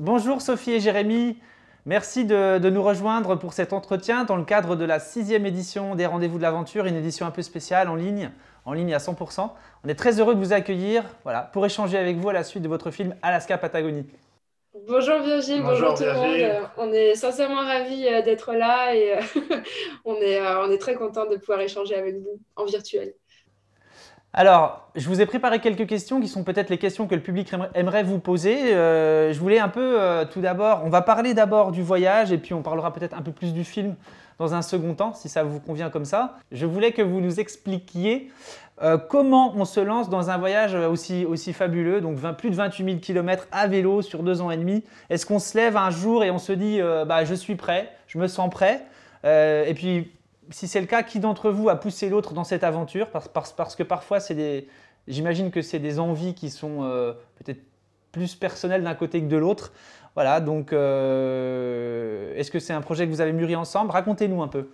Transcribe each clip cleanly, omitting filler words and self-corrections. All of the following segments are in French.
Bonjour Sophie et Jérémy, merci de nous rejoindre pour cet entretien dans le cadre de la 6e édition des Rendez-vous de l'Aventure, une édition un peu spéciale en ligne à 100%. On est très heureux de vous accueillir pour échanger avec vous à la suite de votre film Alaska Patagonie. Bonjour Virgile, bonjour Bonjour tout le monde. Virgile. On est sincèrement ravis d'être là et on est très content de pouvoir échanger avec vous en virtuel. Alors, je vous ai préparé quelques questions qui sont peut-être les questions que le public aimerait vous poser. Je voulais un peu, tout d'abord, on va parler d'abord du voyage et puis on parlera peut-être un peu plus du film dans un second temps, si ça vous convient comme ça. Je voulais que vous nous expliquiez comment on se lance dans un voyage aussi fabuleux, donc plus de 28 000 km à vélo sur 2 ans et demi. Est-ce qu'on se lève un jour et on se dit je suis prêt, je me sens prêt et puis si c'est le cas, qui d'entre vous a poussé l'autre dans cette aventure parce que parfois, j'imagine que c'est des envies qui sont peut-être plus personnelles d'un côté que de l'autre. Voilà, donc est-ce que c'est un projet que vous avez mûri ensemble? Racontez-nous un peu.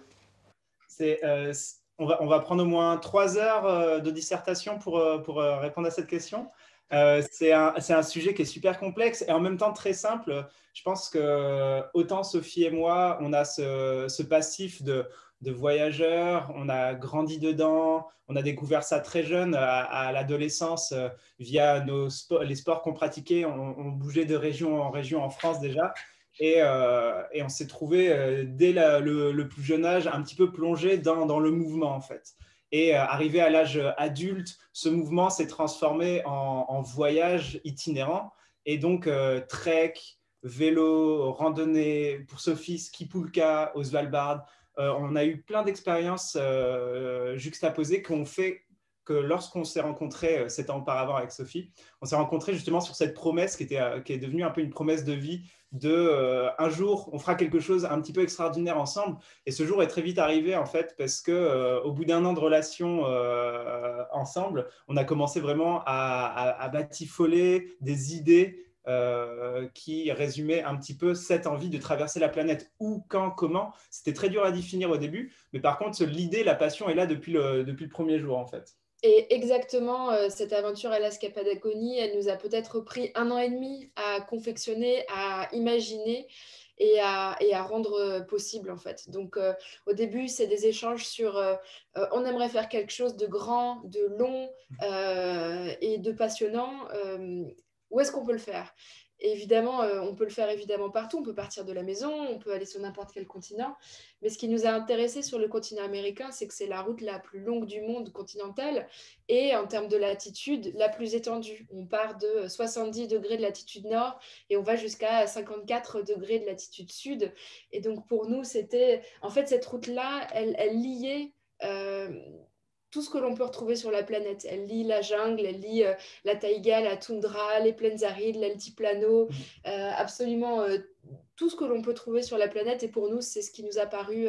On va prendre au moins 3 heures de dissertation pour répondre à cette question. C'est un sujet qui est super complexe et en même temps très simple. Je pense que autant Sophie et moi, on a ce passif de voyageurs, on a grandi dedans, on a découvert ça très jeune à l'adolescence via les sports qu'on pratiquait. On bougeait de région en région en France déjà. Et on s'est trouvé dès le plus jeune âge un petit peu plongé dans le mouvement en fait. Et arrivé à l'âge adulte, ce mouvement s'est transformé en voyage itinérant. Et donc trek, vélo, randonnée, pour Sophie, ski poulka au Svalbard. On a eu plein d'expériences juxtaposées qu'on fait que lorsqu'on s'est rencontrés 7 ans auparavant avec Sophie, on s'est rencontrés justement sur cette promesse qui est devenue un peu une promesse de vie un jour, on fera quelque chose un petit peu extraordinaire ensemble. Et ce jour est très vite arrivé, en fait, parce que au bout d'1 an de relation ensemble, on a commencé vraiment à batifoler des idées qui résumaient un petit peu cette envie de traverser la planète. Où, quand, comment. C'était très dur à définir au début, mais par contre, l'idée, la passion est là depuis le premier jour, en fait. Et exactement, cette aventure Alaska Patagonie, elle nous a peut-être pris 1 an et demi à confectionner, à imaginer et à rendre possible en fait. Donc au début, c'est des échanges sur on aimerait faire quelque chose de grand, de long et de passionnant. Où est-ce qu'on peut le faire? Évidemment, on peut le faire évidemment partout. On peut partir de la maison, on peut aller sur n'importe quel continent. Mais ce qui nous a intéressé sur le continent américain, c'est que c'est la route la plus longue du monde continentale et en termes de latitude, la plus étendue. On part de 70 degrés de latitude nord et on va jusqu'à 54 degrés de latitude sud. Et donc pour nous, c'était en fait cette route-là, elle liait tout ce que l'on peut retrouver sur la planète. Elle lie la jungle, elle lie la taïga, la toundra, les plaines arides, l'altiplano, absolument tout ce que l'on peut trouver sur la planète. Et pour nous, c'est ce qui nous a paru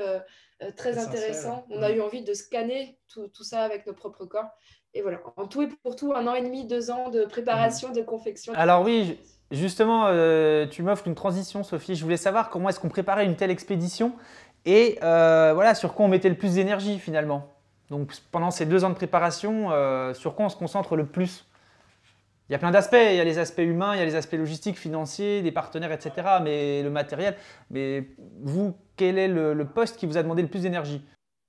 très Essentiel. intéressant. On a eu envie de scanner tout ça avec nos propres corps. Et voilà, en tout et pour tout, 1 an et demi, 2 ans de préparation, de confection. Alors oui, justement, tu m'offres une transition, Sophie. Je voulais savoir comment est-ce qu'on préparait une telle expédition et voilà, sur quoi on mettait le plus d'énergie finalement. Donc pendant ces 2 ans de préparation, sur quoi on se concentre le plus? Il y a plein d'aspects, il y a les aspects humains, il y a les aspects logistiques, financiers, des partenaires, etc. Mais le matériel. Mais vous, quel est le poste qui vous a demandé le plus d'énergie?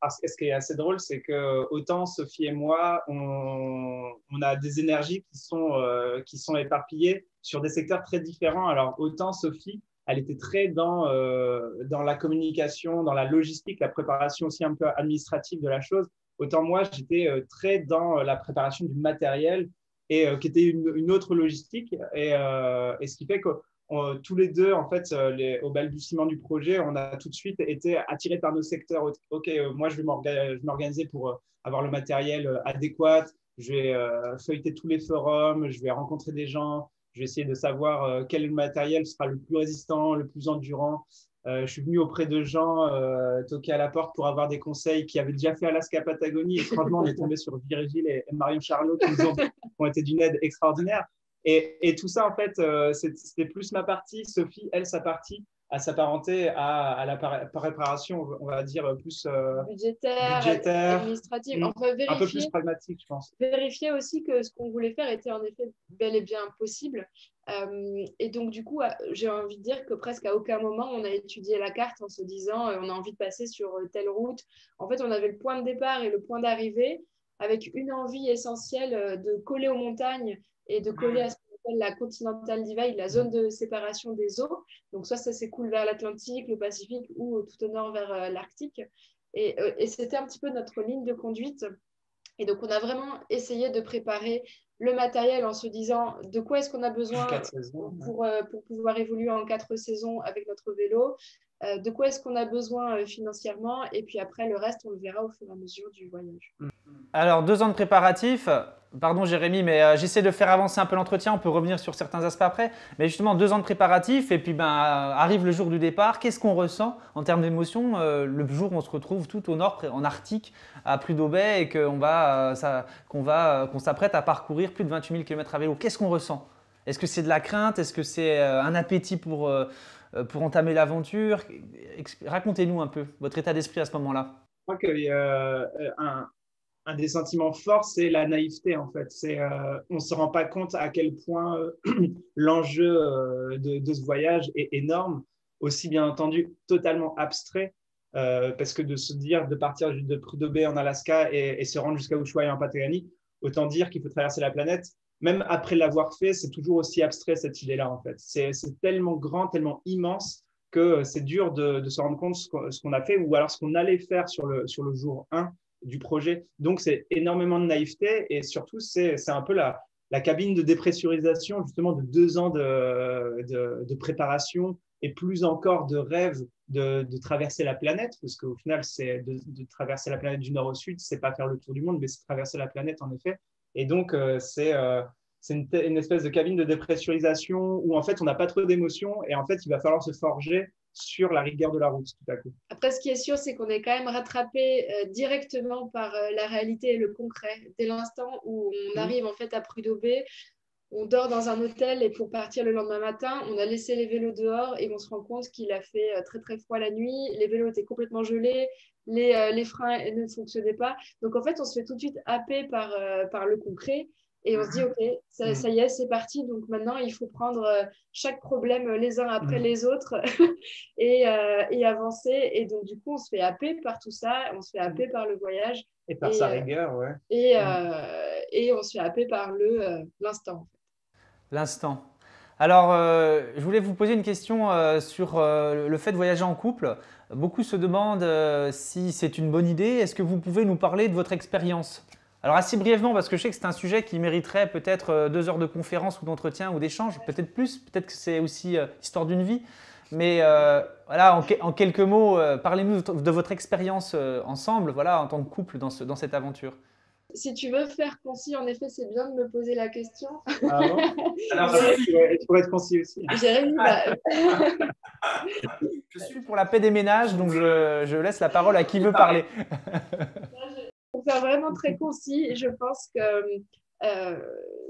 Parce que ce qui est assez drôle, c'est que autant Sophie et moi, on a des énergies qui sont éparpillées sur des secteurs très différents. Alors, autant Sophie, elle était très dans la communication, dans la logistique, la préparation aussi un peu administrative de la chose. Autant moi, j'étais très dans la préparation du matériel et qui était une autre logistique. Et ce qui fait que tous les deux, en fait, au balbutiement du projet, on a tout de suite été attirés par nos secteurs. OK, moi, je vais m'organiser pour avoir le matériel adéquat. Je vais feuilleter tous les forums, je vais rencontrer des gens, je vais essayer de savoir quel matériel sera le plus résistant, le plus endurant. Je suis venu auprès de gens toquer à la porte pour avoir des conseils qui avaient déjà fait Alaska Patagonie. Et franchement, on est tombé sur Virgile et Marion Charlot qui ont été d'une aide extraordinaire. Et tout ça, en fait, c'était plus ma partie. Sophie, elle, sa partie, à s'apparenter à la préparation, on va dire, plus Budgétaire, budgétaire, administrative. Enfin, un peu plus vérifier pragmatique, je pense. vérifier aussi que ce qu'on voulait faire était en effet bel et bien possible. Et donc, du coup, j'ai envie de dire que presque à aucun moment, on a étudié la carte en se disant on a envie de passer sur telle route. En fait, on avait le point de départ et le point d'arrivée avec une envie essentielle de coller aux montagnes et de coller à ce qu'on appelle la Continental Divide, la zone de séparation des eaux. Donc, soit ça s'écoule vers l'Atlantique, le Pacifique ou tout au nord vers l'Arctique. Et c'était un petit peu notre ligne de conduite. Et donc, on a vraiment essayé de préparer le matériel en se disant de quoi est-ce qu'on a besoin pour pouvoir évoluer en 4 saisons avec notre vélo, de quoi est-ce qu'on a besoin financièrement, et puis après, le reste, on le verra au fur et à mesure du voyage. Alors, 2 ans de préparatifs. Pardon Jérémy, mais j'essaie de faire avancer un peu l'entretien. On peut revenir sur certains aspects après. Mais justement, 2 ans de préparatifs et puis arrive le jour du départ. Qu'est-ce qu'on ressent en termes d'émotion le jour où on se retrouve tout au nord, en Arctique, à Prudhoe et qu'on s'apprête à parcourir plus de 28 000 km à vélo? Qu'est-ce qu'on ressent? Est-ce que c'est de la crainte? Est-ce que c'est un appétit pour entamer l'aventure? Racontez-nous un peu votre état d'esprit à ce moment-là. Je crois qu'il y a un des sentiments forts, c'est la naïveté en fait. On ne se rend pas compte à quel point l'enjeu de ce voyage est énorme, aussi bien entendu totalement abstrait, parce que de se dire de partir de Prudhoe en Alaska et se rendre jusqu'à Ushuaia en Patagonie, autant dire qu'il faut traverser la planète. Même après l'avoir fait, c'est toujours aussi abstrait cette idée-là en fait. C'est tellement grand, tellement immense que c'est dur de se rendre compte ce qu'on a fait ou alors ce qu'on allait faire sur le jour 1 du projet. Donc, c'est énormément de naïveté et surtout, c'est un peu la cabine de dépressurisation justement de 2 ans de préparation et plus encore de rêve de traverser la planète, parce qu'au final, c'est de traverser la planète du nord au sud, c'est pas faire le tour du monde, mais c'est traverser la planète en effet. Et donc, c'est une espèce de cabine de dépressurisation où en fait, on n'a pas trop d'émotions et en fait, il va falloir se forger sur la rigueur de la route tout à coup. Après, ce qui est sûr, c'est qu'on est quand même rattrapé directement par la réalité et le concret. Dès l'instant où on arrive en fait à Prudhoe, on dort dans un hôtel et pour partir le lendemain matin, on a laissé les vélos dehors et on se rend compte qu'il a fait très très froid la nuit. Les vélos étaient complètement gelés, les freins ne fonctionnaient pas. Donc en fait, on se fait tout de suite happer par le concret. Et on se dit, OK, ça y est, c'est parti. Donc maintenant, il faut prendre chaque problème les uns après les autres et avancer. Et donc, du coup, on se fait happer par tout ça. On se fait happer par le voyage. Et par sa rigueur, ouais. Et on se fait happer par l'instant. L'instant. Alors, je voulais vous poser une question sur le fait de voyager en couple. Beaucoup se demandent si c'est une bonne idée. Est-ce que vous pouvez nous parler de votre expérience ? Alors assez brièvement, parce que je sais que c'est un sujet qui mériterait peut-être 2 heures de conférence ou d'entretien ou d'échange, peut-être plus, peut-être que c'est aussi l'histoire d'une vie. Mais voilà, en quelques mots, parlez-nous de votre expérience ensemble, voilà, en tant que couple dans cette aventure. Si tu veux faire concis, en effet, c'est bien de me poser la question. Ah bon? Alors, tu pourrais être concis aussi. Jérémy, Je suis pour la paix des ménages, donc je laisse la parole à qui veut parler. Pour faire vraiment très concis, je pense que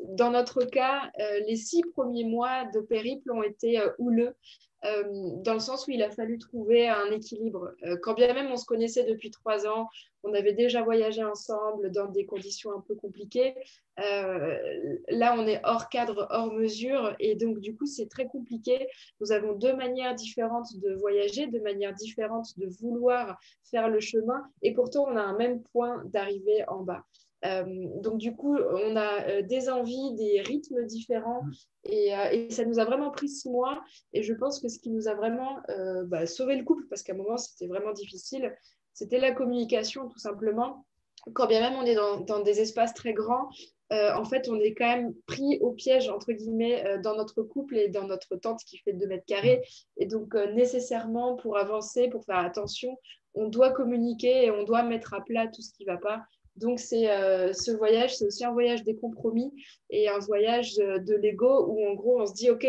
dans notre cas, les 6 premiers mois de périple ont été houleux, dans le sens où il a fallu trouver un équilibre. Quand bien même on se connaissait depuis 3 ans, on avait déjà voyagé ensemble dans des conditions un peu compliquées. Là, on est hors cadre, hors mesure, et donc du coup, c'est très compliqué. Nous avons 2 manières différentes de voyager, 2 manières différentes de vouloir faire le chemin, et pourtant, on a un même point d'arrivée en bas. Donc du coup, on a des envies, des rythmes différents et ça nous a vraiment pris 6 mois et je pense que ce qui nous a vraiment sauvé le couple, parce qu'à un moment c'était vraiment difficile, c'était la communication tout simplement. Quand bien même on est dans des espaces très grands, en fait on est quand même pris au piège entre guillemets dans notre couple et dans notre tente qui fait 2 mètres carrés et donc nécessairement pour avancer, pour faire attention, on doit communiquer et on doit mettre à plat tout ce qui ne va pas. Donc, ce voyage, c'est aussi un voyage des compromis et un voyage de l'ego où, en gros, on se dit, OK,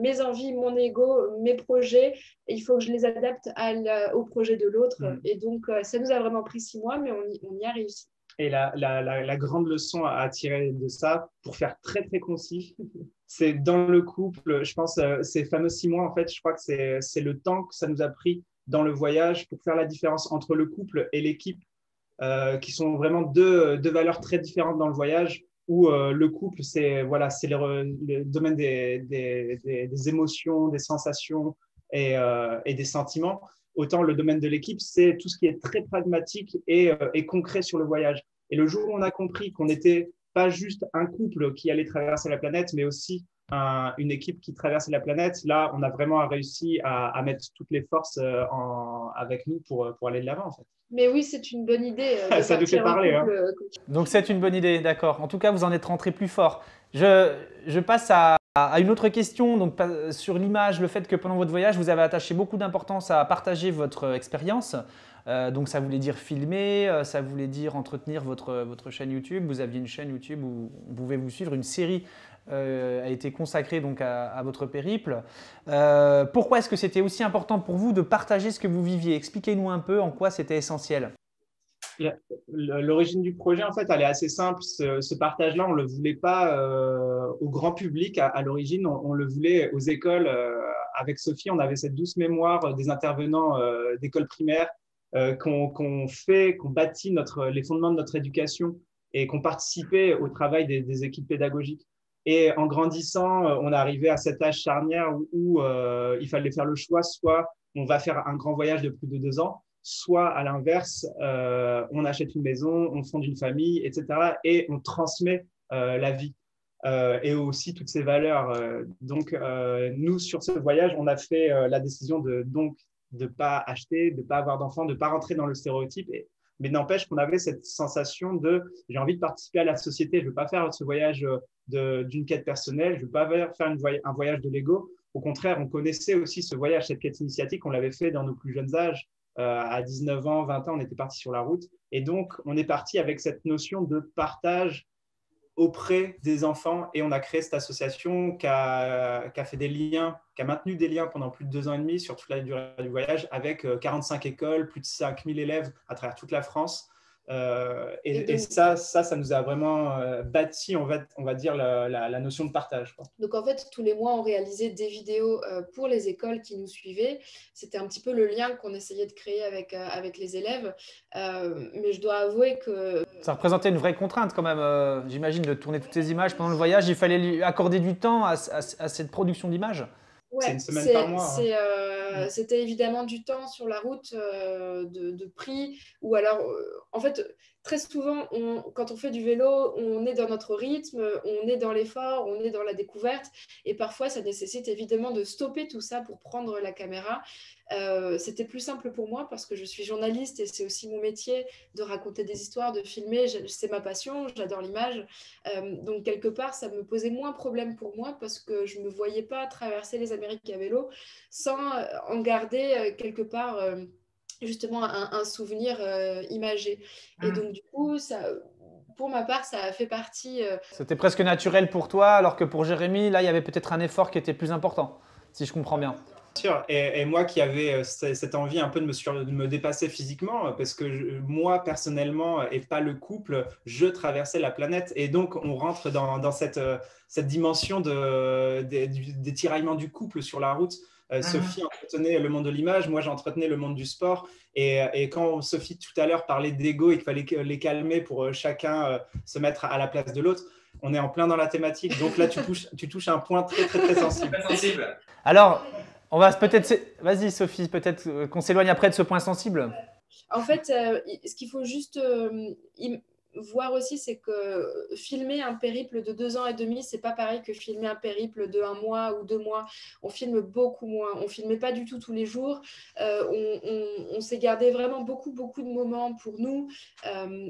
mes envies, mon ego, mes projets, il faut que je les adapte au projet de l'autre. Et donc, ça nous a vraiment pris 6 mois, mais on y a réussi. Et la grande leçon à tirer de ça, pour faire très, très concis, c'est dans le couple, je pense, ces fameux 6 mois, en fait, je crois que c'est le temps que ça nous a pris dans le voyage pour faire la différence entre le couple et l'équipe. Qui sont vraiment deux valeurs très différentes dans le voyage. où le couple, c'est voilà, c'est le domaine des émotions, des sensations et des sentiments. Autant le domaine de l'équipe, c'est tout ce qui est très pragmatique et concret sur le voyage. Et le jour où on a compris qu'on n'était pas juste un couple qui allait traverser la planète, mais aussi une équipe qui traverse la planète, là, on a vraiment réussi à mettre toutes les forces avec nous pour aller de l'avant, en fait. Mais oui, c'est une bonne idée de Ça nous fait partir en parler, couple. Donc c'est une bonne idée, d'accord. En tout cas, vous en êtes rentré plus fort. Je passe à une autre question. Donc, sur l'image, le fait que pendant votre voyage, vous avez attaché beaucoup d'importance à partager votre expérience. Donc ça voulait dire filmer, ça voulait dire entretenir votre chaîne YouTube. Vous aviez une chaîne YouTube où on pouvait vous suivre. Une série a été consacrée donc à votre périple. Pourquoi est-ce que c'était aussi important pour vous de partager ce que vous viviez? Expliquez-nous un peu en quoi c'était essentiel. L'origine du projet, en fait, elle est assez simple. Ce partage-là, on ne le voulait pas au grand public à l'origine, on le voulait aux écoles. Avec Sophie, on avait cette douce mémoire des intervenants d'école primaire qu'on bâtit les fondements de notre éducation et qu'on participait au travail des équipes pédagogiques. Et en grandissant, on est arrivé à cet âge charnière où il fallait faire le choix, soit on va faire un grand voyage de plus de 2 ans, soit à l'inverse, on achète une maison, on fonde une famille, etc. Et on transmet la vie et aussi toutes ces valeurs. Donc, nous, sur ce voyage, on a fait la décision de ne pas acheter, de ne pas avoir d'enfants, de ne pas rentrer dans le stéréotype. Mais n'empêche qu'on avait cette sensation de j'ai envie de participer à la société, je ne veux pas faire ce voyage d'une quête personnelle, je ne veux pas faire un voyage de l'ego. Au contraire, on connaissait aussi ce voyage, cette quête initiatique, on l'avait fait dans nos plus jeunes âges. À 19 ans, 20 ans, on était parti sur la route. Et donc, on est parti avec cette notion de partage auprès des enfants et on a créé cette association qui a fait des liens, qui a maintenu des liens pendant plus de 2 ans et demi sur toute la durée du voyage avec 45 écoles, plus de 5000 élèves à travers toute la France. Et ça nous a vraiment bâti, on va dire, la notion de partage, quoi. Donc en fait, tous les mois, on réalisait des vidéos pour les écoles qui nous suivaient. C'était un petit peu le lien qu'on essayait de créer avec les élèves. Mais je dois avouer que… Ça représentait une vraie contrainte quand même, j'imagine, de tourner toutes ces images pendant le voyage. Il fallait lui accorder du temps à cette production d'images. Ouais, c'est une semaine par mois. C'était évidemment du temps sur la route de prix. Ou alors, en fait, très souvent, quand on fait du vélo, on est dans notre rythme, on est dans l'effort, on est dans la découverte. Et parfois, ça nécessite évidemment de stopper tout ça pour prendre la caméra. C'était plus simple pour moi parce que je suis journaliste et c'est aussi mon métier de raconter des histoires, de filmer. C'est ma passion, j'adore l'image. Donc, quelque part, ça me posait moins problème pour moi parce que je ne me voyais pas traverser les Amériques à vélo sans en garder quelque part justement un souvenir imagé. Et donc, du coup, pour ma part, ça a fait partie… C'était presque naturel pour toi, alors que pour Jérémy, là, il y avait peut-être un effort qui était plus important, si je comprends bien. Bien sûr. Et moi qui avais cette envie un peu de me dépasser physiquement, parce que moi personnellement, et pas le couple, je traversais la planète. Et donc, on rentre dans cette dimension des tiraillements du couple sur la route. Sophie entretenait le monde de l'image, moi j'entretenais le monde du sport. Et quand Sophie tout à l'heure parlait d'ego et qu'il fallait les calmer pour chacun se mettre à la place de l'autre, on est en plein dans la thématique. Donc là, tu touches un point très, très, très sensible. Alors, on va peut-être… Vas-y Sophie, peut-être qu'on s'éloigne après de ce point sensible. En fait, ce qu'il faut juste voir aussi, c'est que filmer un périple de 2 ans et demi, c'est pas pareil que filmer un périple de 1 mois ou 2 mois. On filme beaucoup moins. On filmait pas du tout tous les jours. On s'est gardé vraiment beaucoup de moments pour nous.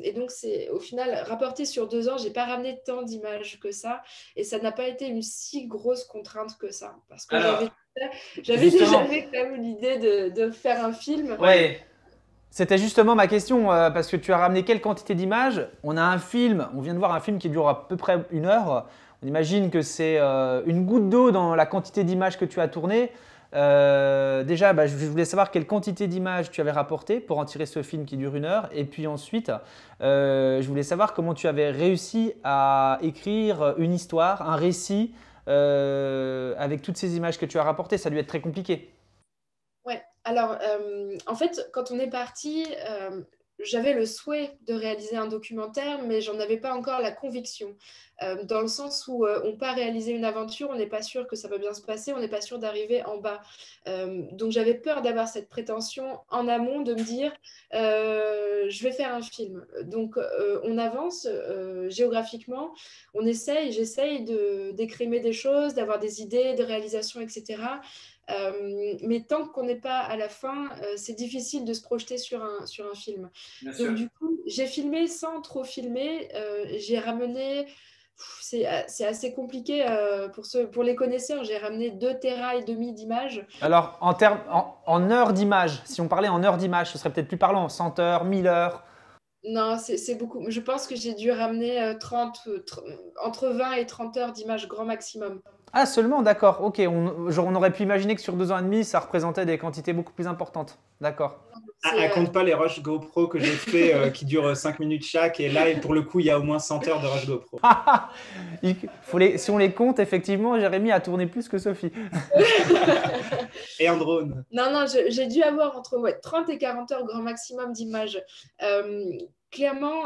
Et donc, c'est au final, rapporté sur 2 ans, j'ai pas ramené tant d'images que ça. Et ça n'a pas été une si grosse contrainte que ça. Parce que j'avais déjà fait quand même l'idée de faire un film. Ouais. C'était justement ma question, parce que tu as ramené quelle quantité d'images? On a un film, on vient de voir un film qui dure à peu près 1 heure. On imagine que c'est une goutte d'eau dans la quantité d'images que tu as tournées. Déjà, je voulais savoir quelle quantité d'images tu avais rapporté pour en tirer ce film qui dure 1 heure. Et puis ensuite, je voulais savoir comment tu avais réussi à écrire une histoire, un récit avec toutes ces images que tu as rapportées. Ça a dû être très compliqué. Ouais, alors en fait, quand on est parti, j'avais le souhait de réaliser un documentaire, mais j'en avais pas encore la conviction. Dans le sens où on part réaliser une aventure, on n'est pas sûr que ça va bien se passer, on n'est pas sûr d'arriver en bas. Donc j'avais peur d'avoir cette prétention en amont, de me dire je vais faire un film. Donc on avance géographiquement, j'essaye d'écrémer des choses, d'avoir des idées de réalisation, etc. Mais tant qu'on n'est pas à la fin, c'est difficile de se projeter sur un film. Bien Donc sûr. du coup, j'ai filmé sans trop filmer. J'ai ramené, c'est assez compliqué pour les connaisseurs. J'ai ramené 2 Tera et demi d'images. Alors, en heures d'image, si on parlait en heures d'image, ce serait peut-être plus parlant, 100 heures, 1000 heures. Non, c'est beaucoup. Je pense que j'ai dû ramener entre 20 et 30 heures d'images grand maximum. Ah, seulement, d'accord, ok. Genre, on aurait pu imaginer que sur 2 ans et demi, ça représentait des quantités beaucoup plus importantes. D'accord. Elle compte pas les rushs GoPro que j'ai fait qui durent 5 minutes chaque. Et là, pour le coup, il y a au moins 100 heures de rush GoPro. Si on les compte, effectivement, Jérémy a tourné plus que Sophie. Et un drone. Non, j'ai dû avoir entre 30 et 40 heures grand maximum d'images. Clairement,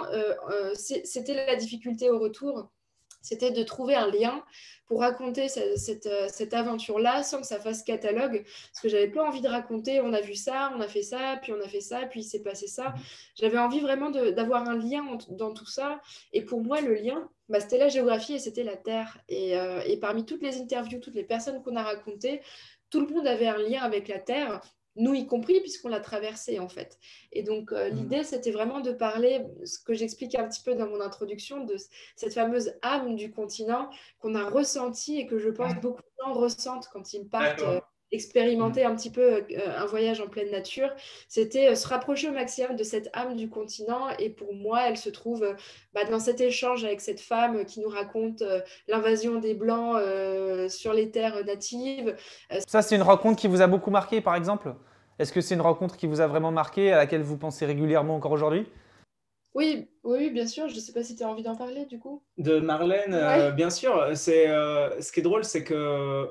c'était la difficulté au retour. C'était de trouver un lien pour raconter cette aventure-là sans que ça fasse catalogue. Parce que j'avais pas envie de raconter, on a vu ça, on a fait ça, puis on a fait ça, puis il s'est passé ça. J'avais envie vraiment d'avoir un lien dans tout ça. Et pour moi, le lien, c'était la géographie et c'était la Terre. Et parmi toutes les interviews, toutes les personnes qu'on a racontées, tout le monde avait un lien avec la Terre, nous y compris, puisqu'on l'a traversée en fait. Et donc l'idée, c'était vraiment de parler, ce que j'explique un petit peu dans mon introduction, de cette fameuse âme du continent qu'on a ressentie et que je pense beaucoup de gens ressentent quand ils partent expérimenter un petit peu un voyage en pleine nature. C'était se rapprocher au maximum de cette âme du continent. Et pour moi, elle se trouve dans cet échange avec cette femme qui nous raconte l'invasion des Blancs sur les terres natives. Ça, c'est une rencontre qui vous a beaucoup marqué, par exemple? Est-ce que c'est une rencontre qui vous a vraiment marqué, à laquelle vous pensez régulièrement encore aujourd'hui? Oui, bien sûr. Je ne sais pas si tu as envie d'en parler du coup. De Marlène, Ouais. bien sûr. Ce qui est drôle, c'est que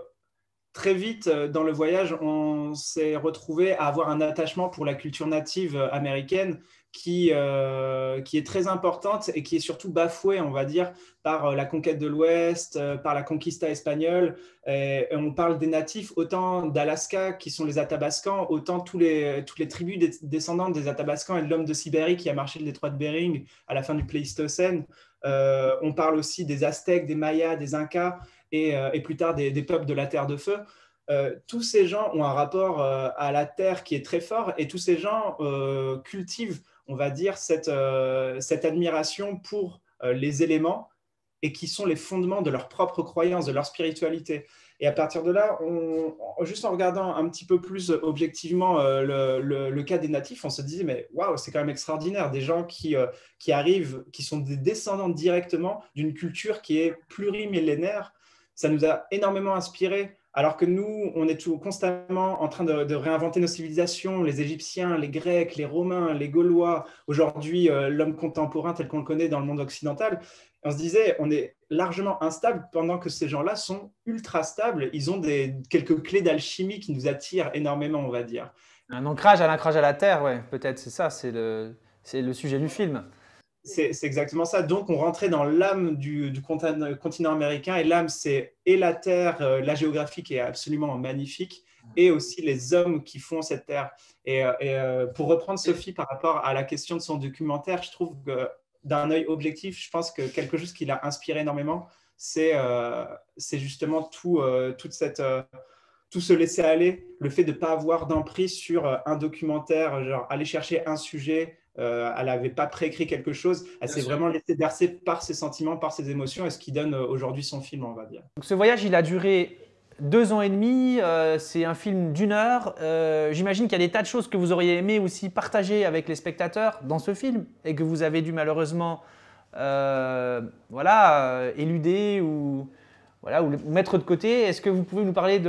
très vite dans le voyage, on s'est retrouvé à avoir un attachement pour la culture native américaine qui est très importante et qui est surtout bafouée, on va dire, par la conquête de l'Ouest, par la conquista espagnole. Et on parle des natifs, autant d'Alaska, qui sont les Athabascans, autant toutes les tribus descendantes des Athabascans et de l'homme de Sibérie qui a marché le détroit de Bering à la fin du Pléistocène. On parle aussi des Aztèques, des Mayas, des Incas et plus tard des peuples de la Terre de Feu. Tous ces gens ont un rapport à la terre qui est très fort et tous ces gens cultivent, on va dire, cette admiration pour les éléments et qui sont les fondements de leur propre croyance, de leur spiritualité. Et à partir de là, juste en regardant un petit peu plus objectivement le cas des natifs, on se disait, mais waouh, c'est quand même extraordinaire, des gens qui arrivent, qui sont des descendants directement d'une culture qui est plurimillénaire. Ça nous a énormément inspiré. Alors que nous, on est constamment en train de réinventer nos civilisations, les Égyptiens, les Grecs, les Romains, les Gaulois, aujourd'hui l'homme contemporain tel qu'on le connaît dans le monde occidental. On se disait, on est largement instable pendant que ces gens-là sont ultra stables. Ils ont quelques clés d'alchimie qui nous attirent énormément, on va dire. Un ancrage à la terre, ouais, peut-être, c'est ça, c'est le sujet du film. C'est exactement ça. Donc, on rentrait dans l'âme du continent américain. Et l'âme, c'est et la terre, la géographie qui est absolument magnifique, et aussi les hommes qui font cette terre. Et pour reprendre Sophie par rapport à la question de son documentaire, je trouve que d'un œil objectif, je pense que quelque chose qui l'a inspiré énormément, c'est justement tout se laisser aller, le fait de ne pas avoir d'emprise sur un documentaire, genre aller chercher un sujet. Elle n'avait pas préécrit quelque chose. Elle s'est vraiment laissée bercer par ses sentiments, par ses émotions, et ce qui donne aujourd'hui son film, on va dire. Donc, ce voyage, il a duré 2 ans et demi. C'est un film d'1 heure. J'imagine qu'il y a des tas de choses que vous auriez aimé aussi partager avec les spectateurs dans ce film et que vous avez dû malheureusement éluder ou mettre de côté. Est-ce que vous pouvez nous parler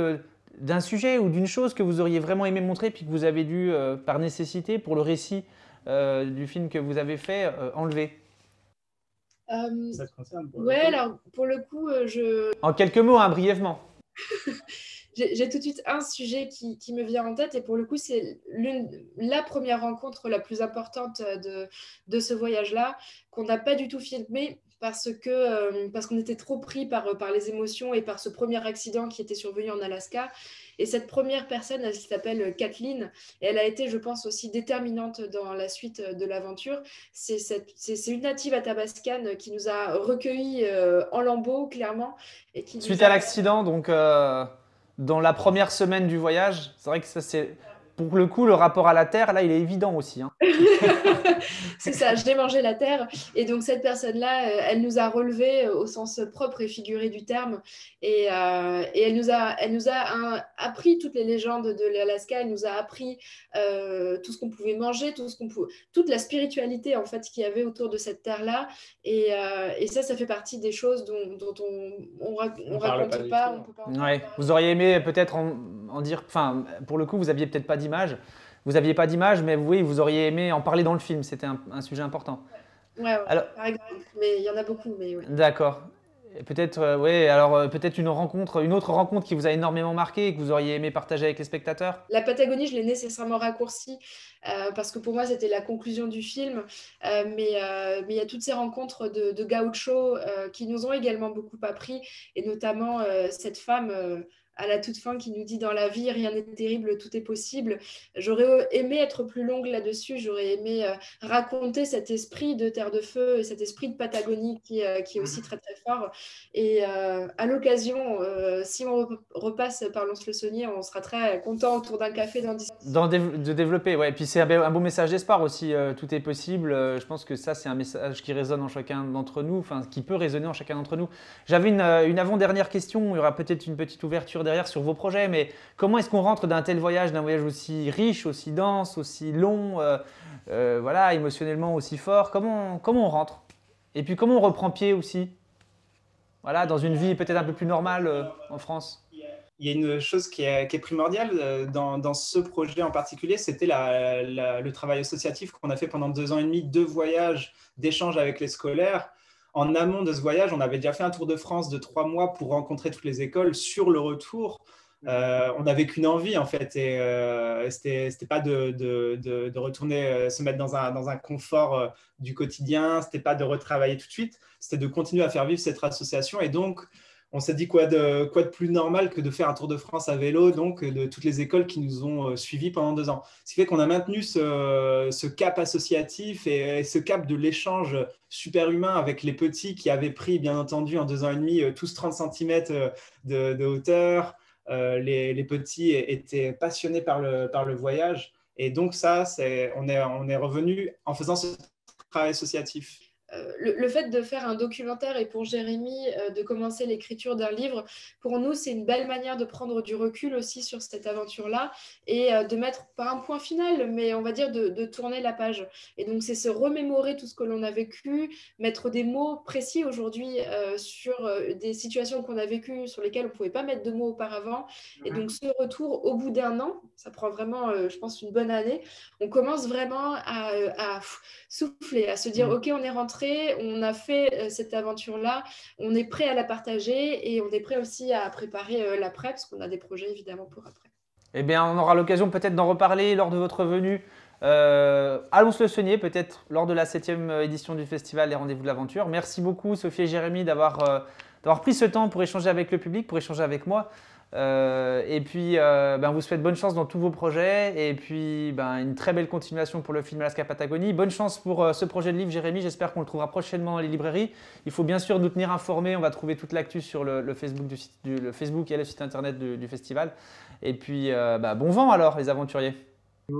d'un sujet ou d'une chose que vous auriez vraiment aimé montrer puis que vous avez dû, par nécessité, pour le récit du film que vous avez fait, enlever? Ça te concerne Ouais, alors pour le coup, En quelques mots, hein, brièvement. J'ai tout de suite un sujet qui me vient en tête et pour le coup, c'est la première rencontre la plus importante de ce voyage-là qu'on n'a pas du tout filmé parce qu'on était trop pris par les émotions et par ce premier accident qui était survenu en Alaska. Et cette première personne, elle s'appelle Kathleen, et elle a été, je pense, aussi déterminante dans la suite de l'aventure. C'est une native athabascane qui nous a recueillis en lambeaux, clairement. Et qui Suite nous a... à l'accident, donc dans la première semaine du voyage, c'est vrai que ça c'est... Pour le coup, le rapport à la Terre, là, il est évident aussi. Hein. C'est ça, j'ai mangé la terre. Et donc, cette personne-là, elle nous a relevés au sens propre et figuré du terme. Et elle nous a appris toutes les légendes de l'Alaska. Elle nous a appris tout ce qu'on pouvait manger, toute la spiritualité, en fait, qu'il y avait autour de cette terre-là. Et ça fait partie des choses dont on raconte pas. On peut pas en Ouais. parler. Vous auriez aimé peut-être en dire... Enfin, pour le coup, vous aviez peut-être pas d'image. Vous n'aviez pas d'image, mais oui, vous auriez aimé en parler dans le film. C'était un sujet important. Ouais, Alors, par exemple. Mais il y en a beaucoup, mais ouais. d'accord. Et peut-être, peut-être une autre rencontre qui vous a énormément marqué et que vous auriez aimé partager avec les spectateurs. La Patagonie, je l'ai nécessairement raccourci parce que pour moi, c'était la conclusion du film. Mais il y a toutes ces rencontres de gauchos qui nous ont également beaucoup appris, et notamment cette femme à la toute fin qui nous dit dans la vie, rien n'est terrible, tout est possible. J'aurais aimé être plus longue là-dessus. J'aurais aimé raconter cet esprit de Terre de Feu et cet esprit de Patagonie qui est aussi très très fort. Et à l'occasion, si on repasse par Lons-le-Saunier, on sera très content autour d'un café d'en discuter. De développer, ouais. Et puis c'est un beau message d'espoir aussi. Tout est possible. Je pense que ça, c'est un message qui résonne en chacun d'entre nous, enfin, qui peut résonner en chacun d'entre nous. J'avais une avant-dernière question. Il y aura peut-être une petite ouverture derrière sur vos projets, mais comment est-ce qu'on rentre d'un voyage aussi riche, aussi dense, aussi long, voilà, émotionnellement aussi fort? Comment on rentre? Et puis comment on reprend pied aussi? Voilà, dans une vie peut-être un peu plus normale en France. Il y a une chose qui est primordiale dans ce projet en particulier, c'était le travail associatif qu'on a fait pendant 2 ans et demi, 2 voyages d'échange avec les scolaires. En amont de ce voyage, on avait déjà fait un tour de France de 3 mois pour rencontrer toutes les écoles. Sur le retour, on n'avait qu'une envie en fait, et c'était pas de retourner se mettre dans un confort du quotidien, c'était pas de retravailler tout de suite, c'était de continuer à faire vivre cette association. Et donc on s'est dit quoi de plus normal que de faire un tour de France à vélo, donc de toutes les écoles qui nous ont suivis pendant 2 ans. Ce qui fait qu'on a maintenu ce cap associatif et ce cap de l'échange super humain avec les petits qui avaient pris, bien entendu, en 2 ans et demi, tous 30 cm de hauteur. Les petits étaient passionnés par le voyage. Et donc ça, on est revenu en faisant ce travail associatif. Le fait de faire un documentaire et pour Jérémy de commencer l'écriture d'un livre, pour nous, c'est une belle manière de prendre du recul aussi sur cette aventure-là et de mettre, pas un point final, mais on va dire de tourner la page. Et donc, c'est se remémorer tout ce que l'on a vécu, mettre des mots précis aujourd'hui sur des situations qu'on a vécues sur lesquelles on ne pouvait pas mettre de mots auparavant. Et donc, ce retour, au bout d'1 an, ça prend vraiment, je pense, une bonne année, on commence vraiment à souffler, à se dire, OK, on est rentré, on a fait cette aventure-là, on est prêt à la partager et on est prêt aussi à préparer l'après, parce qu'on a des projets évidemment pour après. Eh bien, on aura l'occasion peut-être d'en reparler lors de votre venue à Lons-le-Saunier, peut-être lors de la 7e édition du festival Les Rendez-vous de l'Aventure. Merci beaucoup Sophie et Jérémy d'avoir pris ce temps pour échanger avec le public, pour échanger avec moi. Et puis, on vous souhaite bonne chance dans tous vos projets et puis une très belle continuation pour le film Alaska Patagonie. Bonne chance pour ce projet de livre, Jérémy. J'espère qu'on le trouvera prochainement dans les librairies. Il faut bien sûr nous tenir informés. On va trouver toute l'actu sur le Facebook, le Facebook et le site internet du festival. Et puis, bon vent alors, les aventuriers.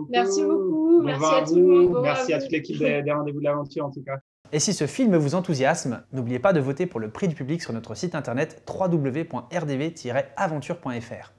Merci beaucoup. Merci à tout le monde. Merci à toute l'équipe des Rendez-vous de l'Aventure en tout cas. Et si ce film vous enthousiasme, n'oubliez pas de voter pour le prix du public sur notre site internet www.rdv-aventure.fr.